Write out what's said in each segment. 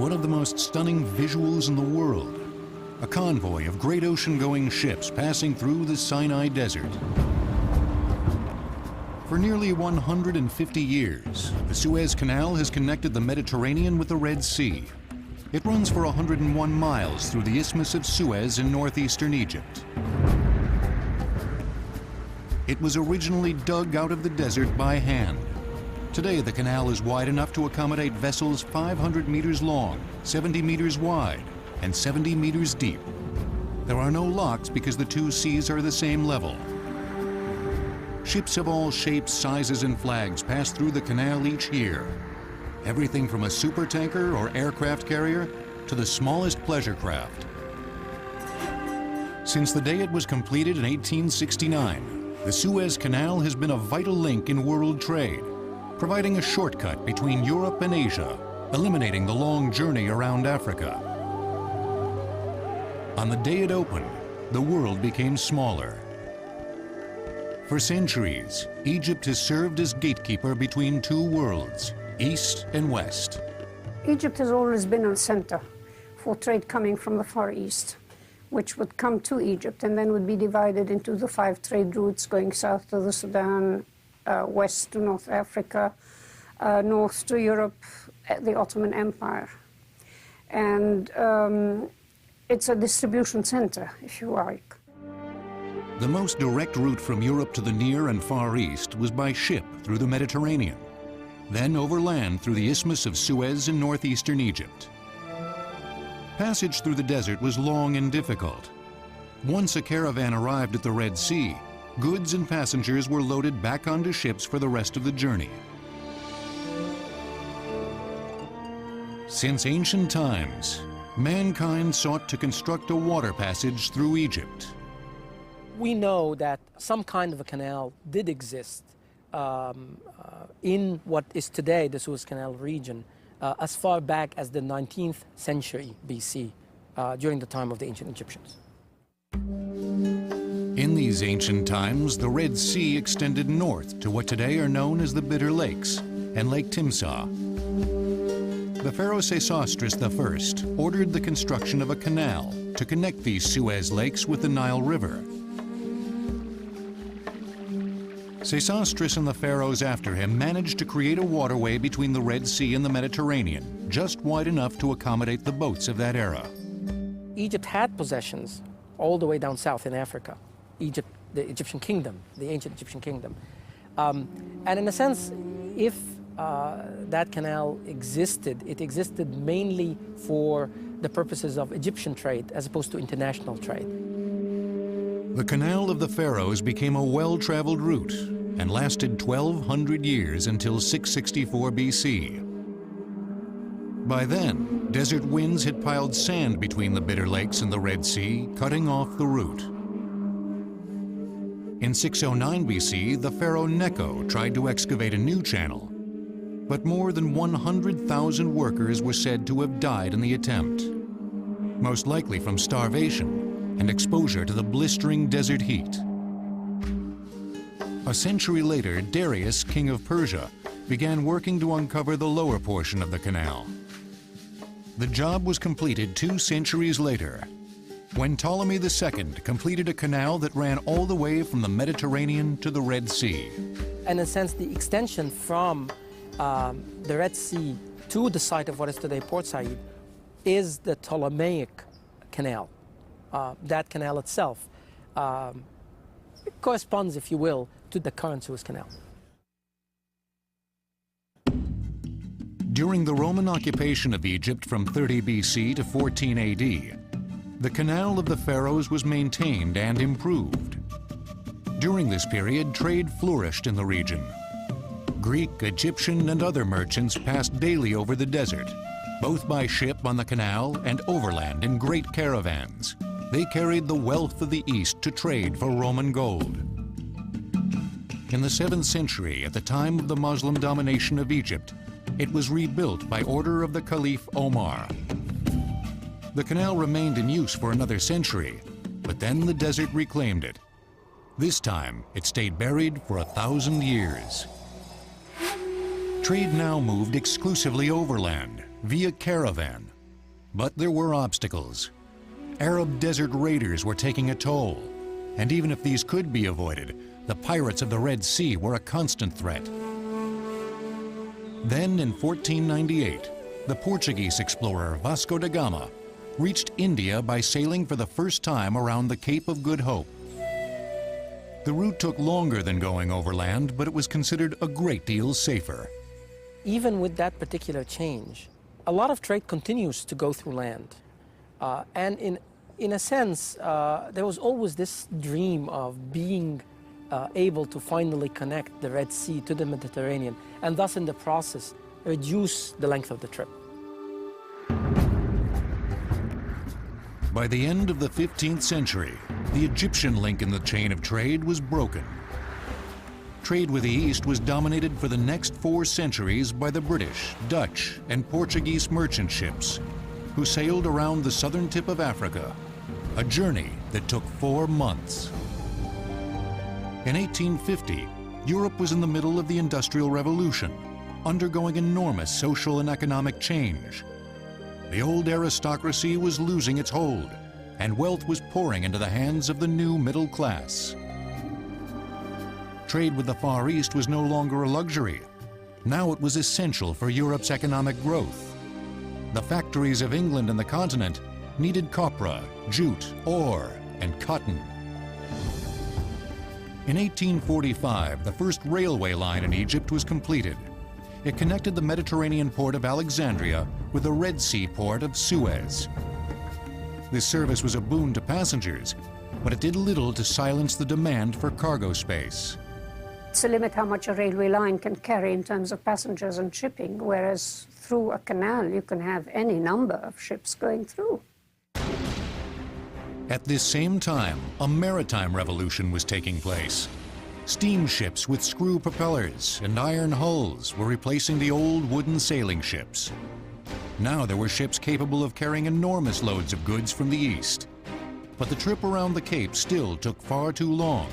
one of the most stunning visuals in the world. A convoy of great ocean-going ships passing through the Sinai Desert. For nearly 150 years, the Suez Canal has connected the Mediterranean with the Red Sea. It runs for 101 miles through the Isthmus of Suez in northeastern Egypt. It was originally dug out of the desert by hand. Today, the canal is wide enough to accommodate vessels 500 meters long, 70 meters wide, and 70 meters deep. There are no locks because the two seas are the same level. Ships of all shapes, sizes, and flags pass through the canal each year. Everything from a supertanker or aircraft carrier to the smallest pleasure craft. Since the day it was completed in 1869, the Suez Canal has been a vital link in world trade, providing a shortcut between Europe and Asia, eliminating the long journey around Africa. On the day it opened, the world became smaller. For centuries, Egypt has served as gatekeeper between two worlds, East and West. Egypt has always been a center for trade coming from the Far East, which would come to Egypt and then would be divided into the 5 trade routes going south to the Sudan, west to North Africa, north to Europe, the Ottoman Empire. And it's a distribution center, if you like. The most direct route from Europe to the Near and Far East was by ship through the Mediterranean, then overland through the Isthmus of Suez in northeastern Egypt. Passage through the desert was long and difficult. Once a caravan arrived at the Red Sea, goods and passengers were loaded back onto ships for the rest of the journey. Since ancient times, mankind sought to construct a water passage through Egypt. We know that some kind of a canal did exist in what is today the Suez Canal region as far back as the 19th century BC, during the time of the ancient Egyptians. In these ancient times, the Red Sea extended north to what today are known as the Bitter Lakes and Lake Timsah. The pharaoh Sesostris I ordered the construction of a canal to connect these Suez lakes with the Nile River. Sesostris and the pharaohs after him managed to create a waterway between the Red Sea and the Mediterranean, just wide enough to accommodate the boats of that era. Egypt had possessions all the way down south in Africa. Egypt, the Egyptian kingdom, the ancient Egyptian kingdom. And in a sense, if that canal existed, it existed mainly for the purposes of Egyptian trade as opposed to international trade. The Canal of the Pharaohs became a well-traveled route and lasted 1,200 years until 664 BC. By then, desert winds had piled sand between the Bitter Lakes and the Red Sea, cutting off the route. In 609 BC, the pharaoh Necho tried to excavate a new channel, but more than 100,000 workers were said to have died in the attempt, most likely from starvation and exposure to the blistering desert heat. A century later, Darius, king of Persia, began working to uncover the lower portion of the canal. The job was completed 2 centuries later, when Ptolemy II completed a canal that ran all the way from the Mediterranean to the Red Sea. And in a sense, the extension from the Red Sea to the site of what is today Port Said is the Ptolemaic Canal. That canal itself corresponds, if you will, to the current Suez Canal. During the Roman occupation of Egypt from 30 BC to 14 AD, the Canal of the Pharaohs was maintained and improved. During this period, trade flourished in the region. Greek, Egyptian, and other merchants passed daily over the desert, both by ship on the canal and overland in great caravans. They carried the wealth of the East to trade for Roman gold. In the 7th century, at the time of the Muslim domination of Egypt, it was rebuilt by order of the Caliph Omar. The canal remained in use for another century, but then the desert reclaimed it. This time, it stayed buried for 1,000 years. Trade now moved exclusively overland, via caravan, But there were obstacles. Arab desert raiders were taking a toll, and even if these could be avoided, the pirates of the Red Sea were a constant threat. Then in 1498, the Portuguese explorer Vasco da Gama reached India by sailing for the first time around the Cape of Good Hope. The route took longer than going overland, but it was considered a great deal safer. Even with that particular change, a lot of trade continues to go through land. And in a sense, there was always this dream of being able to finally connect the Red Sea to the Mediterranean, and thus in the process reduce the length of the trip. By the end of the 15th century, the Egyptian link in the chain of trade was broken. Trade with the East was dominated for the next 4 centuries by the British, Dutch, and Portuguese merchant ships, who sailed around the southern tip of Africa, a journey that took 4 months. In 1850, Europe was in the middle of the Industrial Revolution, undergoing enormous social and economic change. The old aristocracy was losing its hold, and wealth was pouring into the hands of the new middle class. Trade with the Far East was no longer a luxury. Now it was essential for Europe's economic growth. The factories of England and the continent needed copra, jute, ore, and cotton. In 1845, the first railway line in Egypt was completed. It connected the Mediterranean port of Alexandria with the Red Sea port of Suez. This service was a boon to passengers, but it did little to silence the demand for cargo space. It's a limit how much a railway line can carry in terms of passengers and shipping, whereas through a canal you can have any number of ships going through. At this same time, a maritime revolution was taking place. Steamships with screw propellers and iron hulls were replacing the old wooden sailing ships. Now there were ships capable of carrying enormous loads of goods from the east. But the trip around the Cape still took far too long.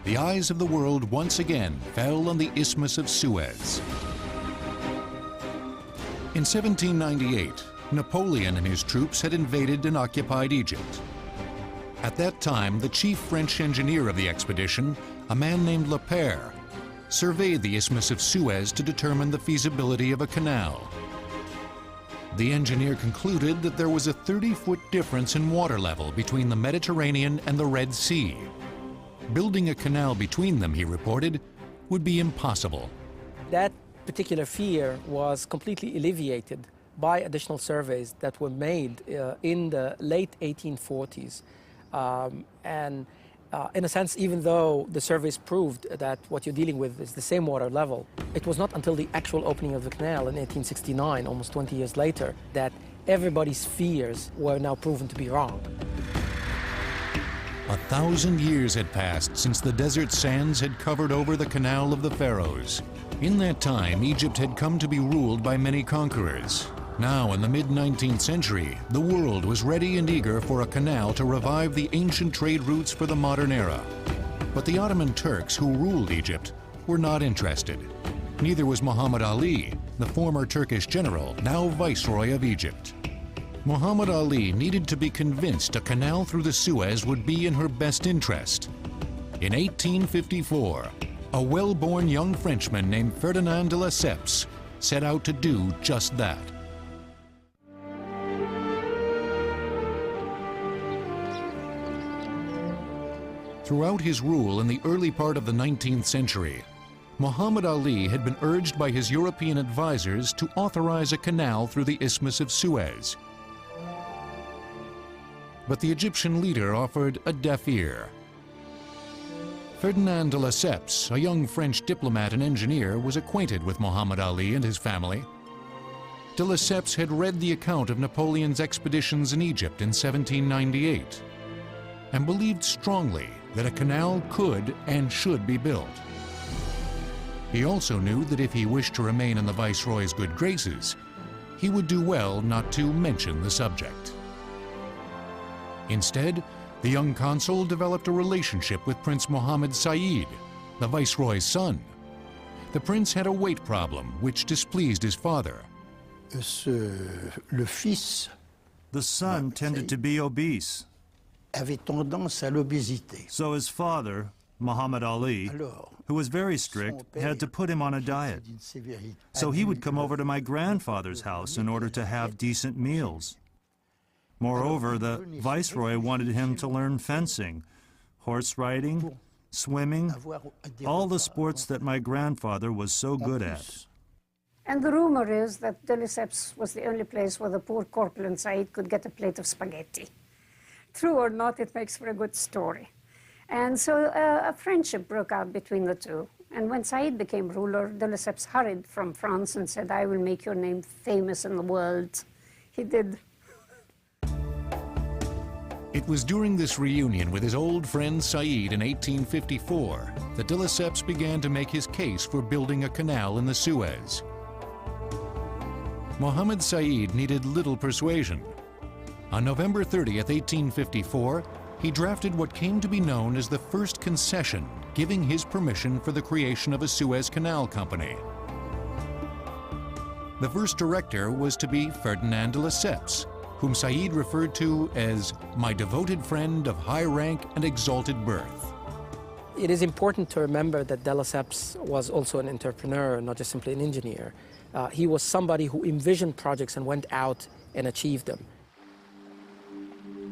The eyes of the world once again fell on the Isthmus of Suez. In 1798, Napoleon and his troops had invaded and occupied Egypt. At that time, the chief French engineer of the expedition, a man named Lepere, surveyed the Isthmus of Suez to determine the feasibility of a canal. The engineer concluded that there was a 30-foot difference in water level between the Mediterranean and the Red Sea. Building a canal between them, he reported, would be impossible. That Particular fear was completely alleviated by additional surveys that were made in the late 1840s. In a sense, even though the surveys proved that what you're dealing with is the same water level, it was not until the actual opening of the canal in 1869, almost 20 years later, that everybody's fears were now proven to be wrong. 1,000 years had passed since the desert sands had covered over the Canal of the Pharaohs. In that time, Egypt had come to be ruled by many conquerors. Now, in the mid-19th century, the world was ready and eager for a canal to revive the ancient trade routes for the modern era. But the Ottoman Turks who ruled Egypt were not interested. Neither was Muhammad Ali, the former Turkish general, now Viceroy of Egypt. Muhammad Ali needed to be convinced a canal through the Suez would be in her best interest. In 1854, a well-born young Frenchman named Ferdinand de Lesseps set out to do just that. Throughout his rule in the early part of the 19th century, Muhammad Ali had been urged by his European advisors to authorize a canal through the Isthmus of Suez. But the Egyptian leader offered a deaf ear. Ferdinand de Lesseps, a young French diplomat and engineer, was acquainted with Muhammad Ali and his family. De Lesseps had read the account of Napoleon's expeditions in Egypt in 1798 and believed strongly that a canal could and should be built. He also knew that if he wished to remain in the Viceroy's good graces, he would do well not to mention the subject. Instead, the young consul developed a relationship with Prince Mohammed Said, the Viceroy's son. The prince had a weight problem which displeased his father. Le fils The son tended to be obese. Avait tendance à l'obésité. So his father, Muhammad Ali, who was very strict, had to put him on a diet. So he would come over to my grandfather's house in order to have decent meals. Moreover, the viceroy wanted him to learn fencing, horse riding, swimming, all the sports that my grandfather was so good at. And the rumor is that de Lesseps was the only place where the poor corpulent Said could get a plate of spaghetti. True or not, it makes for a good story. And so a friendship broke out between the two. And when Said became ruler, de Lesseps hurried from France and said, "I will make your name famous in the world." He did. It was during this reunion with his old friend Said in 1854 that de Lesseps began to make his case for building a canal in the Suez. Mohammed Said needed little persuasion. On November 30th, 1854, he drafted what came to be known as the first concession, giving his permission for the creation of a Suez Canal Company. The first director was to be Ferdinand de Lesseps, whom Said referred to as my devoted friend of high rank and exalted birth. It is important to remember that de Lesseps was also an entrepreneur, not just simply an engineer. He was somebody who envisioned projects and went out and achieved them.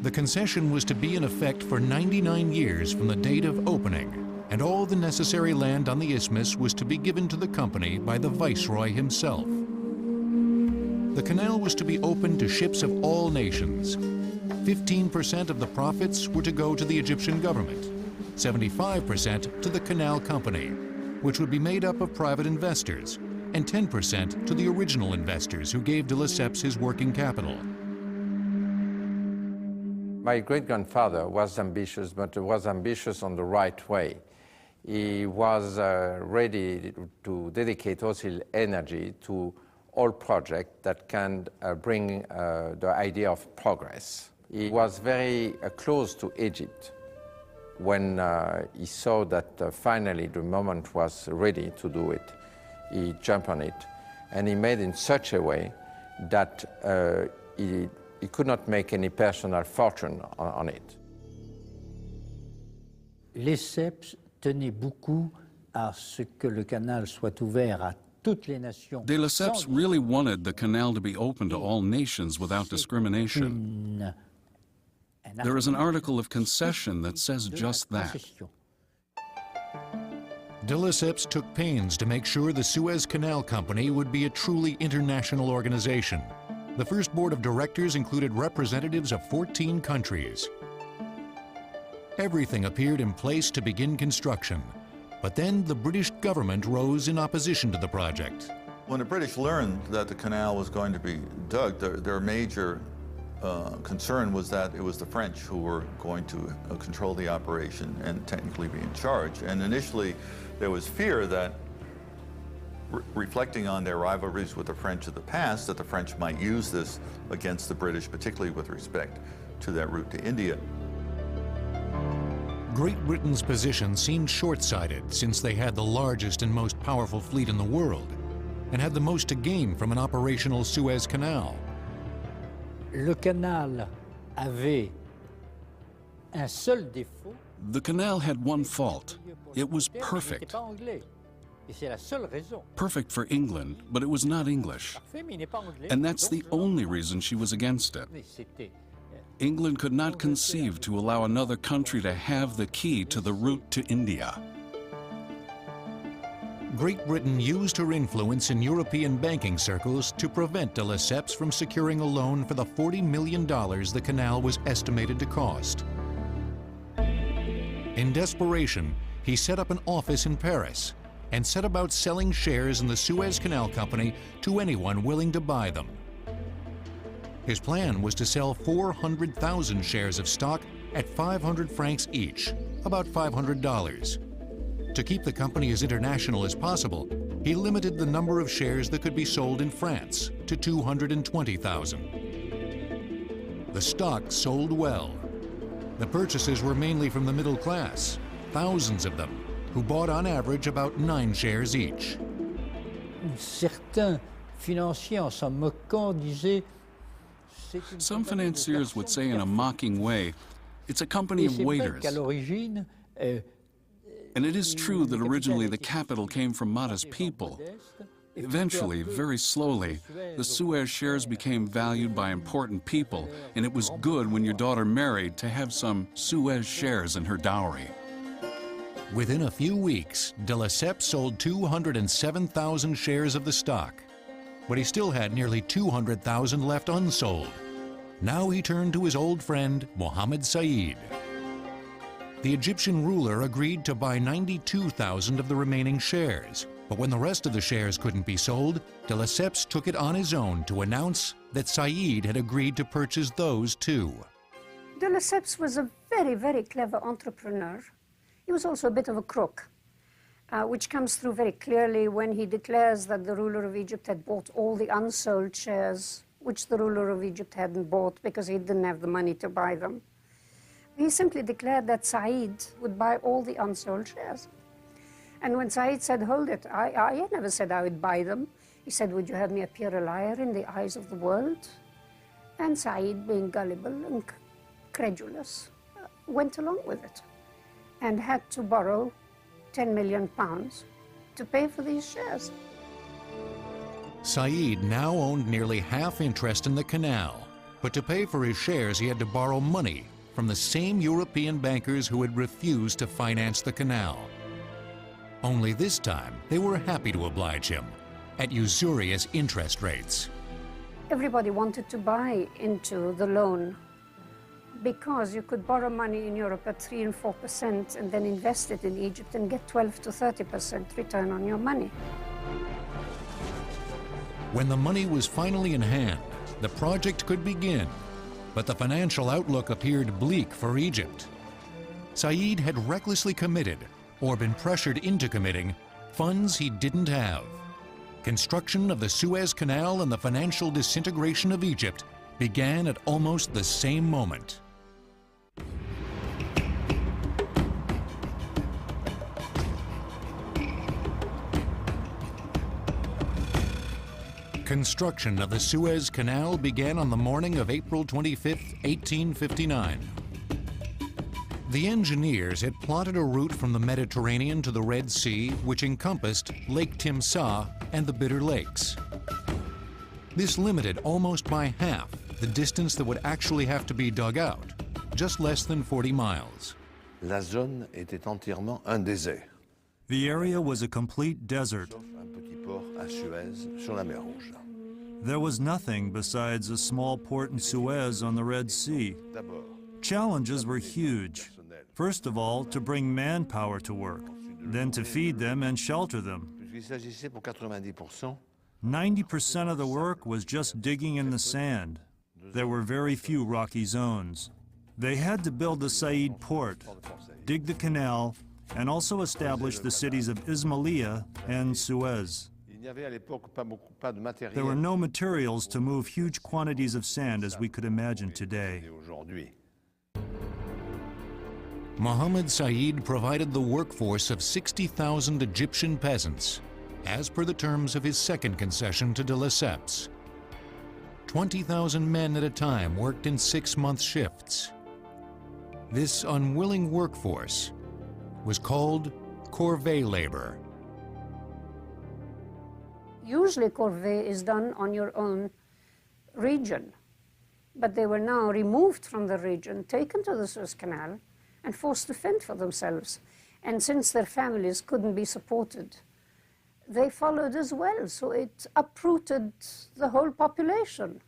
The concession was to be in effect for 99 years from the date of opening, and all the necessary land on the isthmus was to be given to the company by the viceroy himself. The canal was to be open to ships of all nations. 15% of the profits were to go to the Egyptian government, 75% to the canal company, which would be made up of private investors, and 10% to the original investors who gave de Lesseps his working capital. My great-grandfather was ambitious, but was ambitious on the right way. He was ready to dedicate all his energy to all projects that can bring the idea of progress. He was very close to Egypt when he saw that finally the moment was ready to do it. He jumped on it, and he made it in such a way that he could not make any personal fortune on it. Lesseps tenait beaucoup à ce que le canal soit ouvert à toutes les nations. De Lesseps really wanted the canal to be open to all nations without discrimination. There is an article of concession that says just that. De Lesseps took pains to make sure the Suez Canal Company would be a truly international organization. The first board of directors included representatives of 14 countries. Everything appeared in place to begin construction, but then the British government rose in opposition to the project. When the British learned that the canal was going to be dug, their major concern was that it was the French who were going to control the operation and technically be in charge. And initially, there was fear that, reflecting on their rivalries with the French of the past, that the French might use this against the British, particularly with respect to that route to India. Great Britain's position seemed short-sighted since they had the largest and most powerful fleet in the world and had the most to gain from an operational Suez Canal. Le canal avait un seul défaut. The canal had one fault. It was perfect. Perfect for England, but it was not English. And that's the only reason she was against it. England could not conceive to allow another country to have the key to the route to India. Great Britain used her influence in European banking circles to prevent de Lesseps from securing a loan for the $40 million the canal was estimated to cost. In desperation, he set up an office in Paris and set about selling shares in the Suez Canal Company to anyone willing to buy them. His plan was to sell 400,000 shares of stock at 500 francs each, about $500. To keep the company as international as possible, he limited the number of shares that could be sold in France to 220,000. The stock sold well. The purchases were mainly from the middle class, thousands of them, who bought on average about 9 shares each. Certains financiers, en s'en moquant, disaient Some financiers would say in a mocking way, it's a company of waiters. And it is true that originally the capital came from modest people. Eventually, very slowly, the Suez shares became valued by important people, and it was good when your daughter married to have some Suez shares in her dowry. Within a few weeks, de Lesseps sold 207,000 shares of the stock, but he still had nearly 200,000 left unsold. Now he turned to his old friend, Mohammed Said. The Egyptian ruler agreed to buy 92,000 of the remaining shares, but when the rest of the shares couldn't be sold, de Lesseps took it on his own to announce that Said had agreed to purchase those too. De Lesseps was a very, very clever entrepreneur. He was also a bit of a crook, which comes through very clearly when he declares that the ruler of Egypt had bought all the unsold shares, which the ruler of Egypt hadn't bought because he didn't have the money to buy them. He simply declared that Said would buy all the unsold shares. And when Said said, hold it, I never said I would buy them. He said, would you have me appear a liar in the eyes of the world? And Said, being gullible and credulous, went along with it and had to borrow 10 million pounds to pay for these shares. Said now owned nearly half interest in the canal, but to pay for his shares he had to borrow money from the same European bankers who had refused to finance the canal. Only this time, they were happy to oblige him at usurious interest rates. Everybody wanted to buy into the loan because you could borrow money in Europe at 3 and 4% and then invest it in Egypt and get 12 to 30% return on your money. When the money was finally in hand, the project could begin, but the financial outlook appeared bleak for Egypt. Said had recklessly committed, or been pressured into committing, funds he didn't have. Construction of the Suez Canal and the financial disintegration of Egypt began at almost the same moment. Construction of the Suez Canal began on the morning of April 25, 1859. The engineers had plotted a route from the Mediterranean to the Red Sea, which encompassed Lake Timsah and the Bitter Lakes. This limited almost by half the distance that would actually have to be dug out, just less than 40 miles. La zone était entièrement un désert. The area was a complete desert. Un petit port à Suez sur la mer Rouge. There was nothing besides a small port in Suez on the Red Sea. Challenges were huge. First of all, to bring manpower to work, then to feed them and shelter them. 90% of the work was just digging in the sand. There were very few rocky zones. They had to build the Said port, dig the canal, and also establish the cities of Ismailia and Suez. There were no materials to move huge quantities of sand as we could imagine today. Mohammed Said provided the workforce of 60,000 Egyptian peasants, as per the terms of his second concession to de Lesseps. 20,000 men at a time worked in 6-month shifts. This unwilling workforce was called corvée labor. Usually corvée is done on your own region, but they were now removed from the region, taken to the Suez Canal, and forced to fend for themselves. And since their families couldn't be supported, they followed as well, so it uprooted the whole population.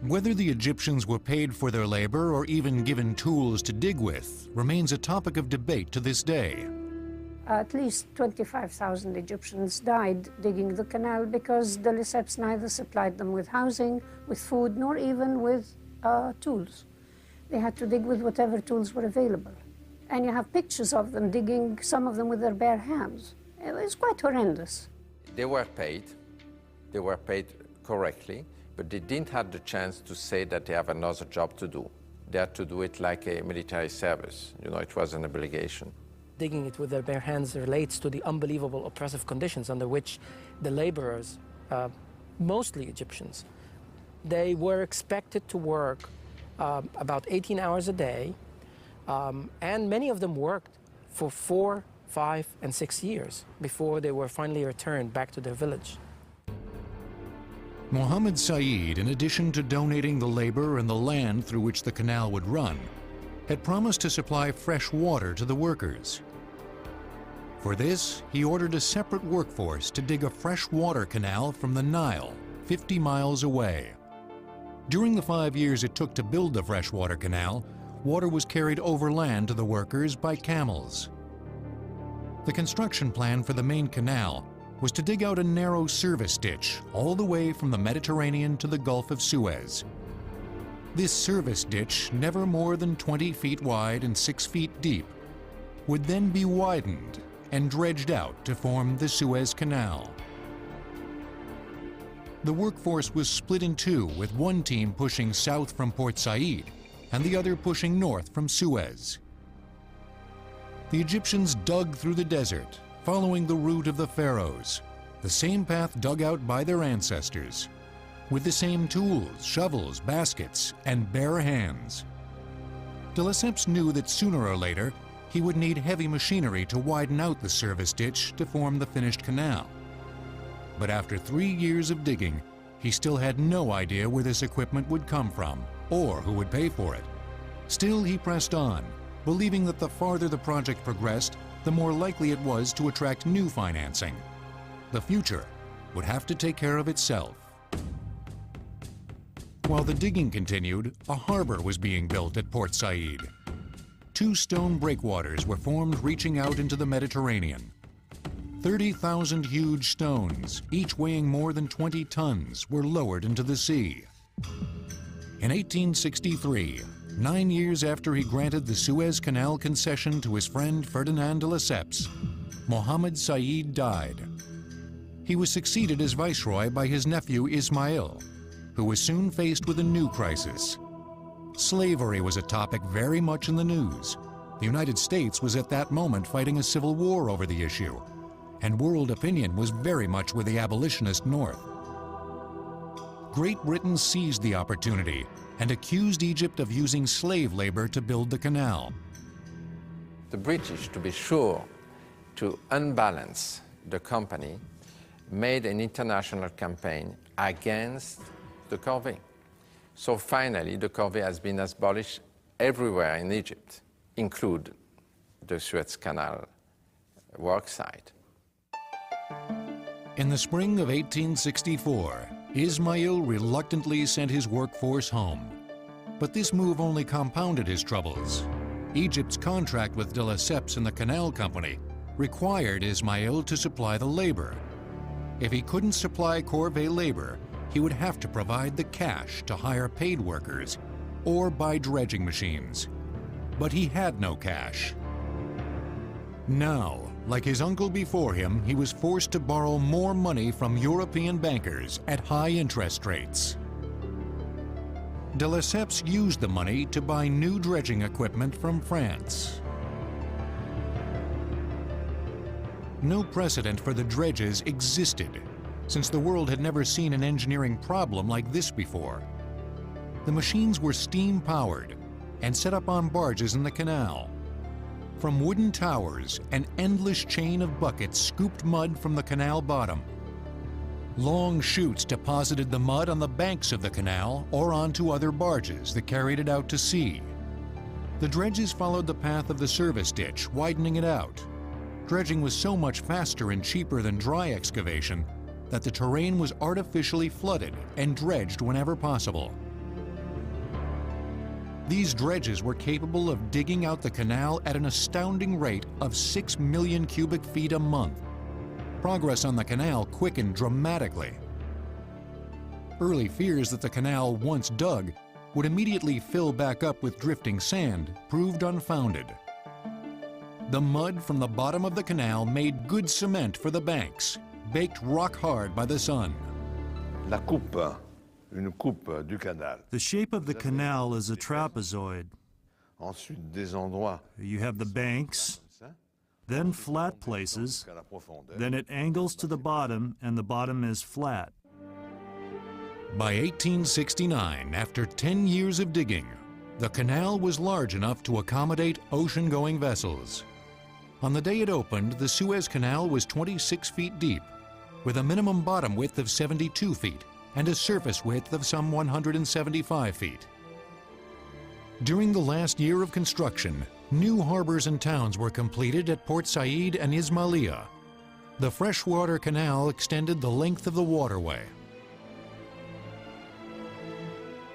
Whether the Egyptians were paid for their labor or even given tools to dig with remains a topic of debate to this day. At least 25,000 Egyptians died digging the canal because de Lesseps neither supplied them with housing, with food, nor even with tools. They had to dig with whatever tools were available. And you have pictures of them digging, some of them with their bare hands. It was quite horrendous. They were paid correctly, but they didn't have the chance to say that they have another job to do. They had to do it like a military service. You know, it was an obligation. Digging it with their bare hands relates to the unbelievable oppressive conditions under which the laborers, mostly Egyptians, They were expected to work about 18 hours a day, and many of them worked for 4, 5, and 6 years before they were finally returned back to their village. Mohammed Said, in addition to donating the labor and the land through which the canal would run, had promised to supply fresh water to the workers. For this, he ordered a separate workforce to dig a freshwater canal from the Nile, 50 miles away. During the 5 years it took to build the freshwater canal, water was carried overland to the workers by camels. The construction plan for the main canal was to dig out a narrow service ditch all the way from the Mediterranean to the Gulf of Suez. This service ditch, never more than 20 feet wide and 6 feet deep, would then be widened and dredged out to form the Suez Canal. The workforce was split in two, with one team pushing south from Port Said and the other pushing north from Suez. The Egyptians dug through the desert, following the route of the pharaohs, the same path dug out by their ancestors, with the same tools, shovels, baskets, and bare hands. De Lesseps knew that sooner or later he would need heavy machinery to widen out the service ditch to form the finished canal. But after 3 years of digging, he still had no idea where this equipment would come from or who would pay for it. Still, he pressed on, believing that the farther the project progressed, the more likely it was to attract new financing. The future would have to take care of itself. While the digging continued, a harbor was being built at Port Said. 2 stone breakwaters were formed reaching out into the Mediterranean. 30,000 huge stones, each weighing more than 20 tons, were lowered into the sea. In 1863, 9 years after he granted the Suez Canal concession to his friend Ferdinand de Lesseps, Mohammed Said died. He was succeeded as viceroy by his nephew Ismail, who was soon faced with a new crisis. Slavery was a topic very much in the news. The United States was at that moment fighting a civil war over the issue, and world opinion was very much with the abolitionist North. Great Britain seized the opportunity and accused Egypt of using slave labor to build the canal. The British, to be sure to unbalance the company, made an international campaign against the corvée. So finally, the corvée has been abolished everywhere in Egypt, including the Suez Canal worksite. In the spring of 1864, Ismail reluctantly sent his workforce home. But this move only compounded his troubles. Egypt's contract with de Lesseps and the Canal Company required Ismail to supply the labor. If he couldn't supply corvée labor, he would have to provide the cash to hire paid workers or buy dredging machines. But he had no cash. Now, like his uncle before him, he was forced to borrow more money from European bankers at high interest rates. De Lesseps used the money to buy new dredging equipment from France. No precedent for the dredges existed, since the world had never seen an engineering problem like this before. The machines were steam-powered and set up on barges in the canal. From wooden towers, an endless chain of buckets scooped mud from the canal bottom. Long chutes deposited the mud on the banks of the canal or onto other barges that carried it out to sea. The dredges followed the path of the service ditch, widening it out. Dredging was so much faster and cheaper than dry excavation that the terrain was artificially flooded and dredged whenever possible. These dredges were capable of digging out the canal at an astounding rate of 6 million cubic feet a month. Progress on the canal quickened dramatically. Early fears that the canal, once dug, would immediately fill back up with drifting sand proved unfounded. The mud from the bottom of the canal made good cement for the banks, baked rock hard by the sun. La coupe, une coupe du canal. The shape of the canal is a trapezoid. Ensuite, des endroits. You have the banks, then flat places, then it angles to the bottom and the bottom is flat. By 1869, after 10 years of digging, the canal was large enough to accommodate ocean-going vessels. On the day it opened, the Suez Canal was 26 feet deep, with a minimum bottom width of 72 feet and a surface width of some 175 feet. During the last year of construction, new harbors and towns were completed at Port Said and Ismailia. The freshwater canal extended the length of the waterway.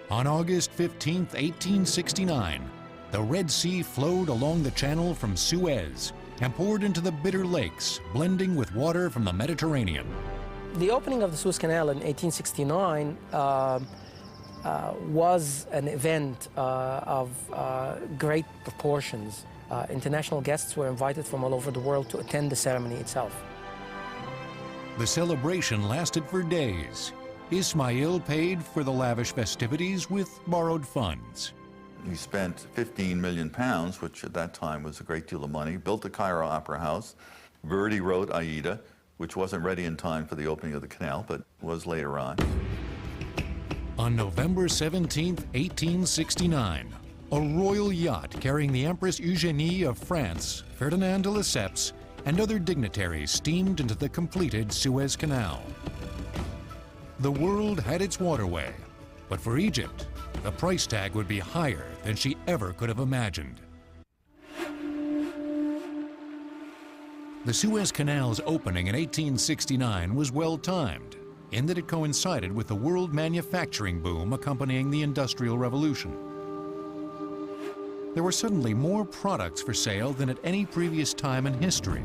On August 15, 1869, the Red Sea flowed along the channel from Suez and poured into the Bitter Lakes, blending with water from the Mediterranean. The opening of the Suez Canal in 1869 was an event of great proportions. International guests were invited from all over the world to attend the ceremony itself. The celebration lasted for days. Ismail paid for the lavish festivities with borrowed funds. He spent 15 million pounds, which at that time was a great deal of money, built the Cairo Opera House. Verdi wrote Aida, which wasn't ready in time for the opening of the canal, but was later on. On November 17, 1869, a royal yacht carrying the Empress Eugénie of France, Ferdinand de Lesseps, and other dignitaries steamed into the completed Suez Canal. The world had its waterway, but for Egypt, the price tag would be higher than she ever could have imagined. The Suez Canal's opening in 1869 was well-timed, in that it coincided with the world manufacturing boom accompanying the Industrial Revolution. There were suddenly more products for sale than at any previous time in history.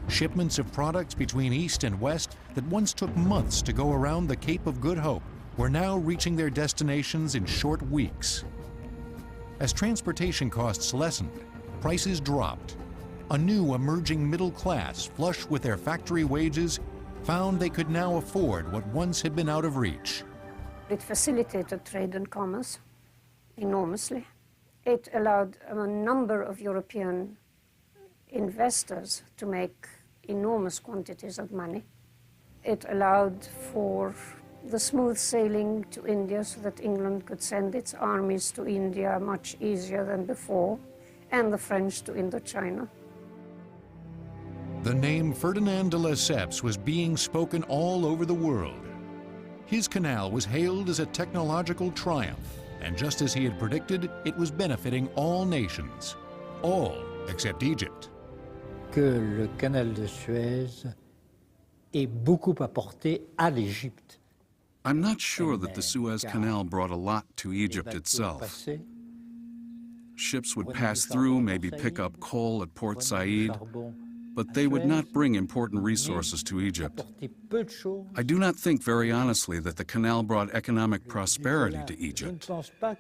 Shipments of products between East and West that once took months to go around the Cape of Good Hope were now reaching their destinations in short weeks. As transportation costs lessened, prices dropped. A new emerging middle class, flush with their factory wages, found they could now afford what once had been out of reach. It facilitated trade and commerce enormously. It allowed a number of European investors to make enormous quantities of money. It allowed for the smooth sailing to India so that England could send its armies to India much easier than before, and the French to Indochina. The name Ferdinand de Lesseps was being spoken all over the world. His canal was hailed as a technological triumph, and just as he had predicted, it was benefiting all nations, all except Egypt. Que le canal de Suez ait beaucoup apporté à l'Égypte. I'm not sure that the Suez Canal brought a lot to Egypt itself. Ships would pass through, maybe pick up coal at Port Said, but they would not bring important resources to Egypt. I do not think very honestly that the canal brought economic prosperity to Egypt. By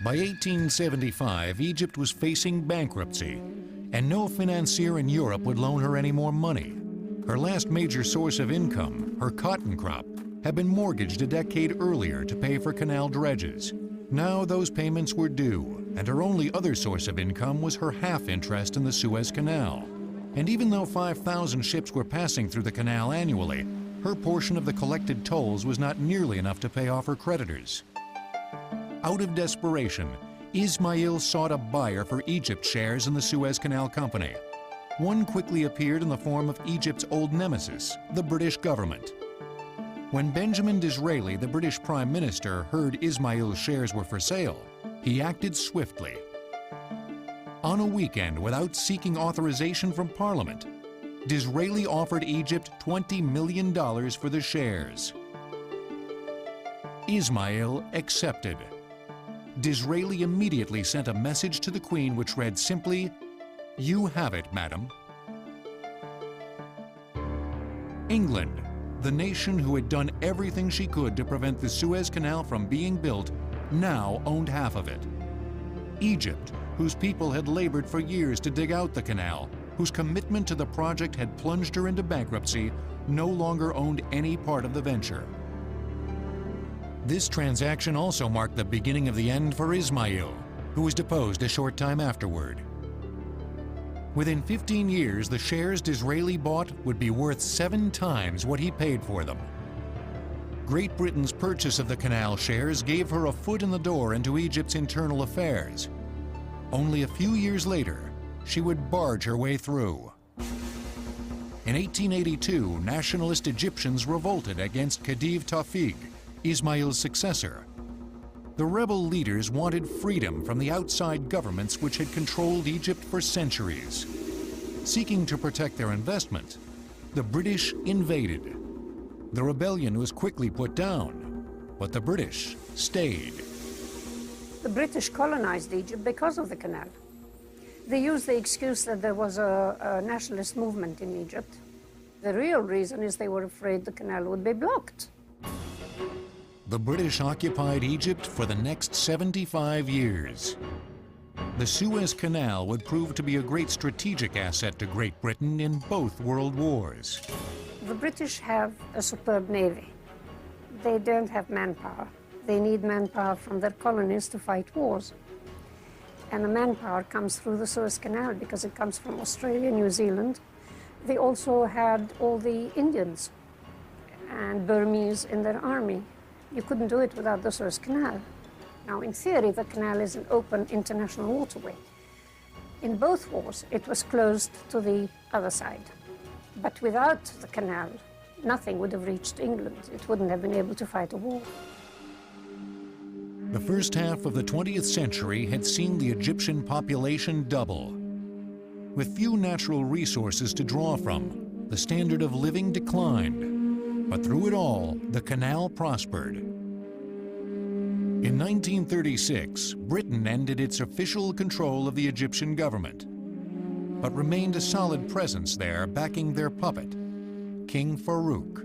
1875, Egypt was facing bankruptcy, and no financier in Europe would loan her any more money. Her last major source of income, her cotton crop, had been mortgaged a decade earlier to pay for canal dredges. Now those payments were due, and her only other source of income was her half interest in the Suez Canal. And even though 5,000 ships were passing through the canal annually, her portion of the collected tolls was not nearly enough to pay off her creditors. Out of desperation, Ismail sought a buyer for Egypt's shares in the Suez Canal Company. One quickly appeared in the form of Egypt's old nemesis, the British government. When Benjamin Disraeli, the British Prime Minister, heard Ismail's shares were for sale, he acted swiftly. On a weekend, without seeking authorization from Parliament, Disraeli offered Egypt $20 million for the shares. Ismail accepted. Disraeli immediately sent a message to the Queen which read simply, "You have it, madam." England, the nation who had done everything she could to prevent the Suez Canal from being built, now owned half of it. Egypt, whose people had labored for years to dig out the canal, whose commitment to the project had plunged her into bankruptcy, no longer owned any part of the venture. This transaction also marked the beginning of the end for Ismail, who was deposed a short time afterward. Within 15 years, the shares Disraeli bought would be worth 7 times what he paid for them. Great Britain's purchase of the canal shares gave her a foot in the door into Egypt's internal affairs. Only a few years later, she would barge her way through. In 1882, nationalist Egyptians revolted against Khedive Tawfiq, Ismail's successor. The rebel leaders wanted freedom from the outside governments which had controlled Egypt for centuries. Seeking to protect their investment, the British invaded. The rebellion was quickly put down, but the British stayed. The British colonized Egypt because of the canal. They used the excuse that there was a nationalist movement in Egypt. The real reason is they were afraid the canal would be blocked. The British occupied Egypt for the next 75 years. The Suez Canal would prove to be a great strategic asset to Great Britain in both world wars. The British have a superb navy. They don't have manpower. They need manpower from their colonies to fight wars. And the manpower comes through the Suez Canal because it comes from Australia, New Zealand. They also had all the Indians and Burmese in their army. You couldn't do it without the Suez Canal. Now, in theory, the canal is an open international waterway. In both wars, it was closed to the other side. But without the canal, nothing would have reached England. It wouldn't have been able to fight a war. The first half of the 20th century had seen the Egyptian population double. With few natural resources to draw from, the standard of living declined. But through it all, the canal prospered. In 1936, Britain ended its official control of the Egyptian government, but remained a solid presence there, backing their puppet, King Farouk.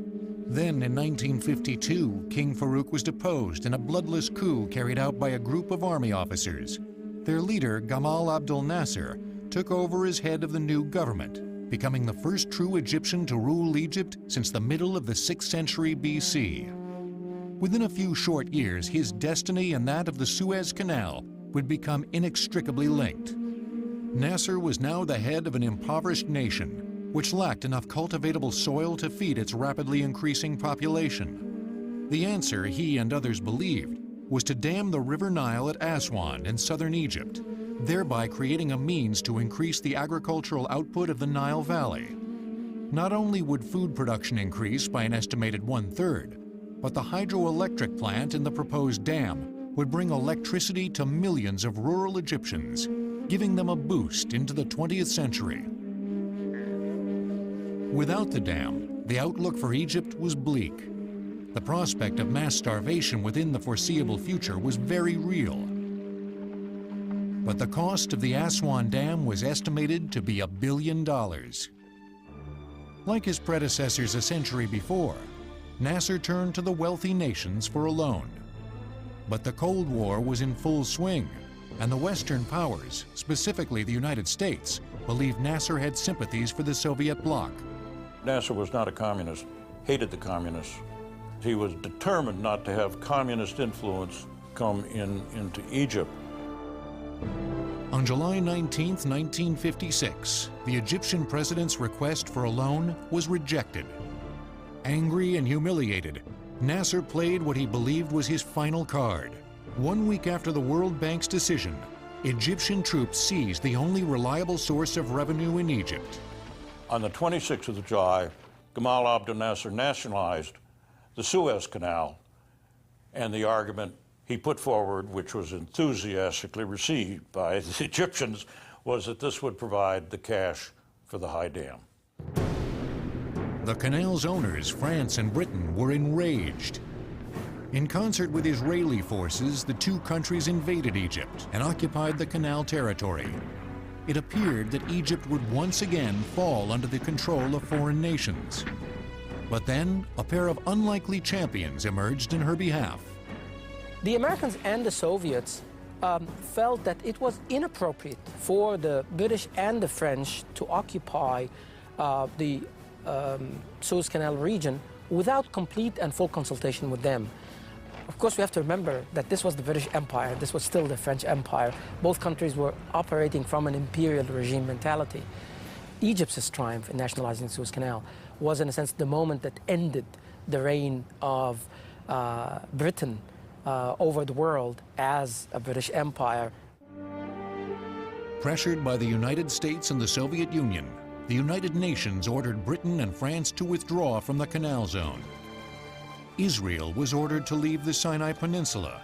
Then in 1952, King Farouk was deposed in a bloodless coup carried out by a group of army officers. Their leader, Gamal Abdel Nasser, took over as head of the new government, becoming the first true Egyptian to rule Egypt since the middle of the 6th century BC. Within a few short years, his destiny and that of the Suez Canal would become inextricably linked. Nasser was now the head of an impoverished nation, which lacked enough cultivatable soil to feed its rapidly increasing population. The answer, he and others believed, was to dam the River Nile at Aswan in southern Egypt, thereby creating a means to increase the agricultural output of the Nile Valley. Not only would food production increase by an estimated 1/3, but the hydroelectric plant in the proposed dam would bring electricity to millions of rural Egyptians, giving them a boost into the 20th century. Without the dam, the outlook for Egypt was bleak. The prospect of mass starvation within the foreseeable future was very real. But the cost of the Aswan Dam was estimated to be $1 billion. Like his predecessors a century before, Nasser turned to the wealthy nations for a loan. But the Cold War was in full swing, and the Western powers, specifically the United States, believed Nasser had sympathies for the Soviet bloc. Nasser was not a communist, hated the communists. He was determined not to have communist influence come into Egypt. On July 19, 1956, the Egyptian president's request for a loan was rejected. Angry and humiliated, Nasser played what he believed was his final card. 1 week after the World Bank's decision, Egyptian troops seized the only reliable source of revenue in Egypt. On the 26th of July, Gamal Abdel Nasser nationalized the Suez Canal, and the argument he put forward, which was enthusiastically received by the Egyptians, was that this would provide the cash for the high dam. The canal's owners, France and Britain, were enraged. In concert with Israeli forces, the two countries invaded Egypt and occupied the canal territory. It appeared that Egypt would once again fall under the control of foreign nations. But then, a pair of unlikely champions emerged in her behalf. The Americans and the Soviets felt that it was inappropriate for the British and the French to occupy the Suez Canal region without complete and full consultation with them. Of course, we have to remember that this was the British Empire, this was still the French Empire. Both countries were operating from an imperial regime mentality. Egypt's triumph in nationalizing the Suez Canal was, in a sense, the moment that ended the reign of Britain over the world as a British Empire. Pressured by the United States and the Soviet Union, the United Nations ordered Britain and France to withdraw from the Canal Zone. Israel was ordered to leave the Sinai Peninsula.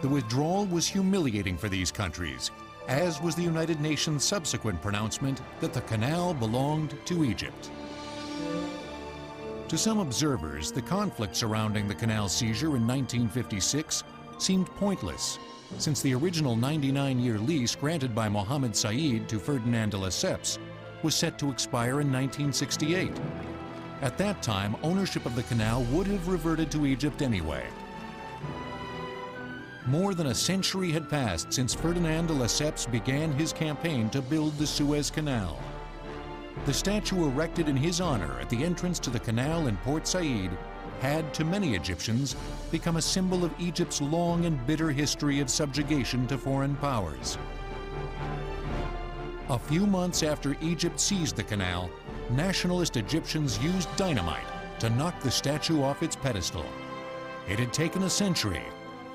The withdrawal was humiliating for these countries, as was the United Nations' subsequent pronouncement that the canal belonged to Egypt. To some observers, the conflict surrounding the canal seizure in 1956 seemed pointless, since the original 99-year lease granted by Mohammed Said to Ferdinand de Lesseps was set to expire in 1968. At that time, ownership of the canal would have reverted to Egypt anyway. More than a century had passed since Ferdinand de Lesseps began his campaign to build the Suez Canal. The statue erected in his honor at the entrance to the canal in Port Said had, to many Egyptians, become a symbol of Egypt's long and bitter history of subjugation to foreign powers. A few months after Egypt seized the canal, nationalist Egyptians used dynamite to knock the statue off its pedestal. It had taken a century,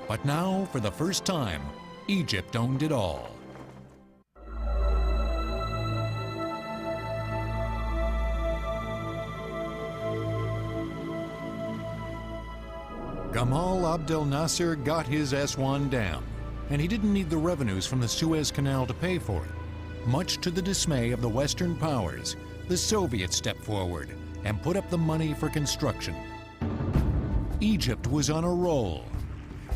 but now, for the first time, Egypt owned it all. Gamal Abdel Nasser got his Aswan Dam, and he didn't need the revenues from the Suez Canal to pay for it. Much to the dismay of the Western powers, the Soviets stepped forward and put up the money for construction. Egypt was on a roll.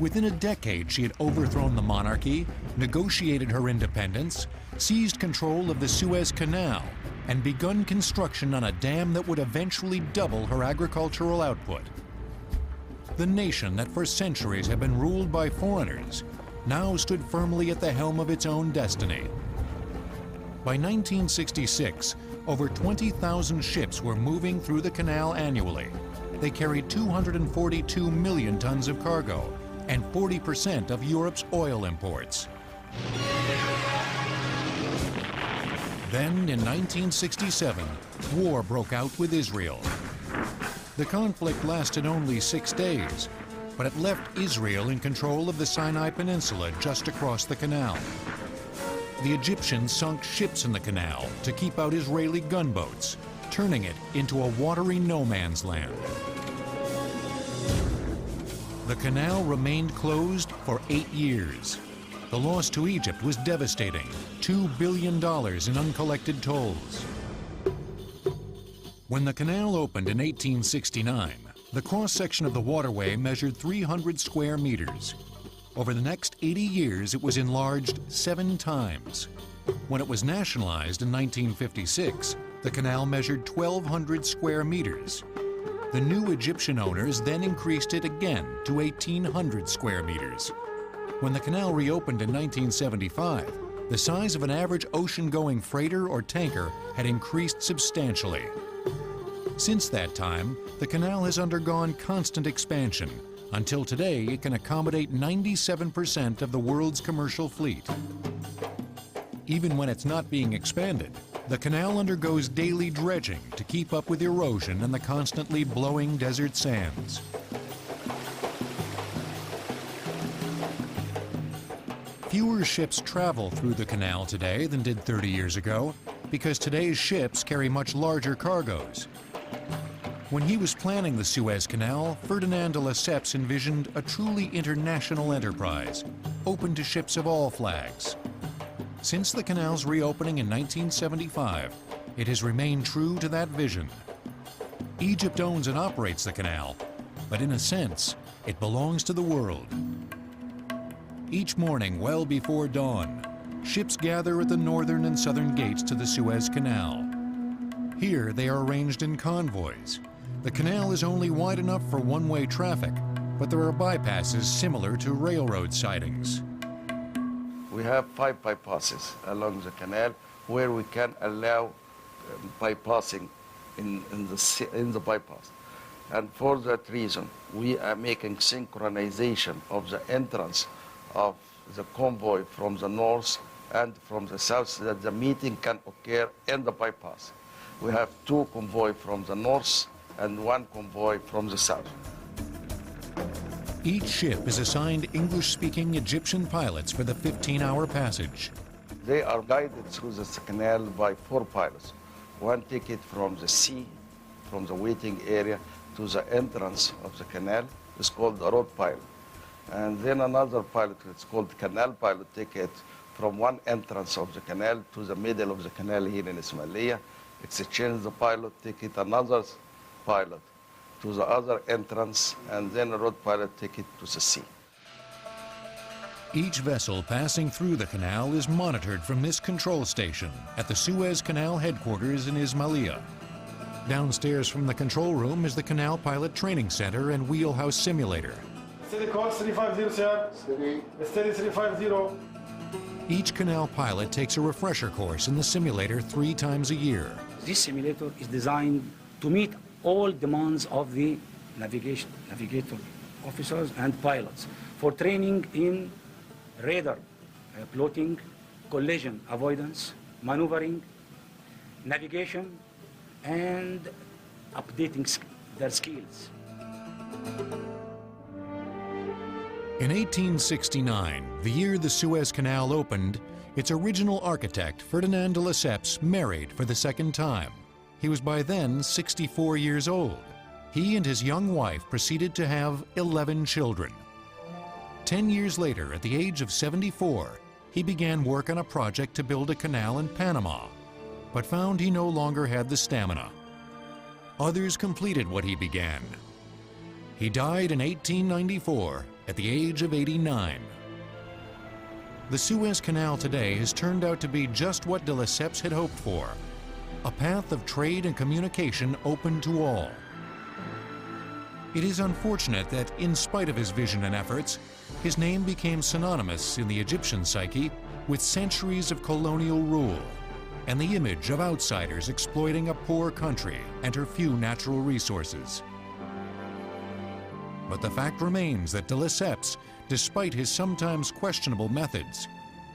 Within a decade, she had overthrown the monarchy, negotiated her independence, seized control of the Suez Canal, and begun construction on a dam that would eventually double her agricultural output. The nation that for centuries had been ruled by foreigners now stood firmly at the helm of its own destiny. By 1966, over 20,000 ships were moving through the canal annually. They carried 242 million tons of cargo and 40% of Europe's oil imports. Then, in 1967, war broke out with Israel. The conflict lasted only 6 days, but it left Israel in control of the Sinai Peninsula just across the canal. The Egyptians sunk ships in the canal to keep out Israeli gunboats, turning it into a watery no-man's land. The canal remained closed for 8 years. The loss to Egypt was devastating, $2 billion in uncollected tolls. When the canal opened in 1869, the cross-section of the waterway measured 300 square meters. Over the next 80 years, it was enlarged 7 times. When it was nationalized in 1956, the canal measured 1,200 square meters. The new Egyptian owners then increased it again to 1,800 square meters. When the canal reopened in 1975, the size of an average ocean-going freighter or tanker had increased substantially. Since that time, the canal has undergone constant expansion. Until today, it can accommodate 97% of the world's commercial fleet. Even when it's not being expanded, the canal undergoes daily dredging to keep up with erosion and the constantly blowing desert sands. Fewer ships travel through the canal today than did 30 years ago, because today's ships carry much larger cargoes. When he was planning the Suez Canal, Ferdinand de Lesseps envisioned a truly international enterprise, open to ships of all flags. Since the canal's reopening in 1975, it has remained true to that vision. Egypt owns and operates the canal, but in a sense, it belongs to the world. Each morning, well before dawn, ships gather at the northern and southern gates to the Suez Canal. Here, they are arranged in convoys. The canal is only wide enough for one-way traffic, but there are bypasses similar to railroad sidings. We have 5 bypasses along the canal where we can allow bypassing in the bypass. And for that reason, we are making synchronization of the entrance of the convoy from the north and from the south so that the meeting can occur in the bypass. We have 2 convoys from the north and 1 convoy from the south. Each ship is assigned English-speaking Egyptian pilots for the 15-hour passage. They are guided through the canal by 4 pilots. One take it from the sea, from the waiting area to the entrance of the canal. It's called the road pilot. And then another pilot, it's called canal pilot, take it from one entrance of the canal to the middle of the canal here in Ismailia. Exchange the pilot, take it another pilot to the other entrance, and then a road pilot take it to the sea. Each vessel passing through the canal is monitored from this control station at the Suez Canal headquarters in Ismailia. Downstairs from the control room is the Canal Pilot Training Center and Wheelhouse Simulator. Steady course 350, sir. Steady 350. Each canal pilot takes a refresher course in the simulator 3 times a year. This simulator is designed to meet all demands of the navigator officers and pilots for training in radar, plotting, collision avoidance, maneuvering, navigation, and updating their skills. In 1869, the year the Suez Canal opened, its original architect, Ferdinand de Lesseps, married for the second time. He was by then 64 years old. He and his young wife proceeded to have 11 children. 10 years later, at the age of 74, he began work on a project to build a canal in Panama, but found he no longer had the stamina. Others completed what he began. He died in 1894 at the age of 89. The Suez Canal today has turned out to be just what de Lesseps had hoped for, a path of trade and communication open to all. It is unfortunate that, in spite of his vision and efforts, his name became synonymous in the Egyptian psyche with centuries of colonial rule and the image of outsiders exploiting a poor country and her few natural resources. But the fact remains that de Lesseps, despite his sometimes questionable methods,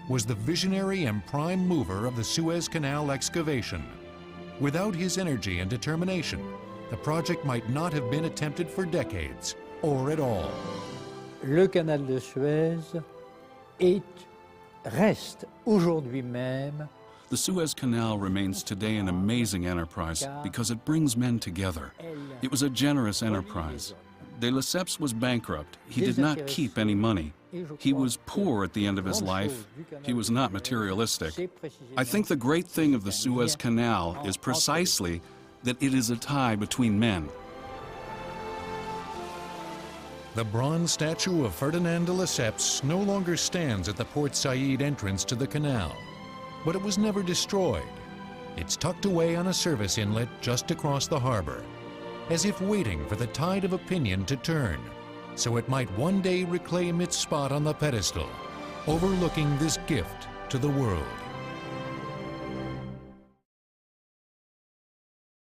was the visionary and prime mover of the Suez Canal excavation. Without his energy and determination, the project might not have been attempted for decades, or at all. Le canal de Suez reste aujourd'hui même. The Suez Canal remains today an amazing enterprise because it brings men together. It was a generous enterprise. De Lesseps was bankrupt. He did not keep any money. He was poor at the end of his life. He was not materialistic. I think the great thing of the Suez Canal is precisely that it is a tie between men. The bronze statue of Ferdinand de Lesseps no longer stands at the Port Said entrance to the canal, but it was never destroyed. It's tucked away on a service inlet just across the harbor, as if waiting for the tide of opinion to turn, so it might one day reclaim its spot on the pedestal, overlooking this gift to the world.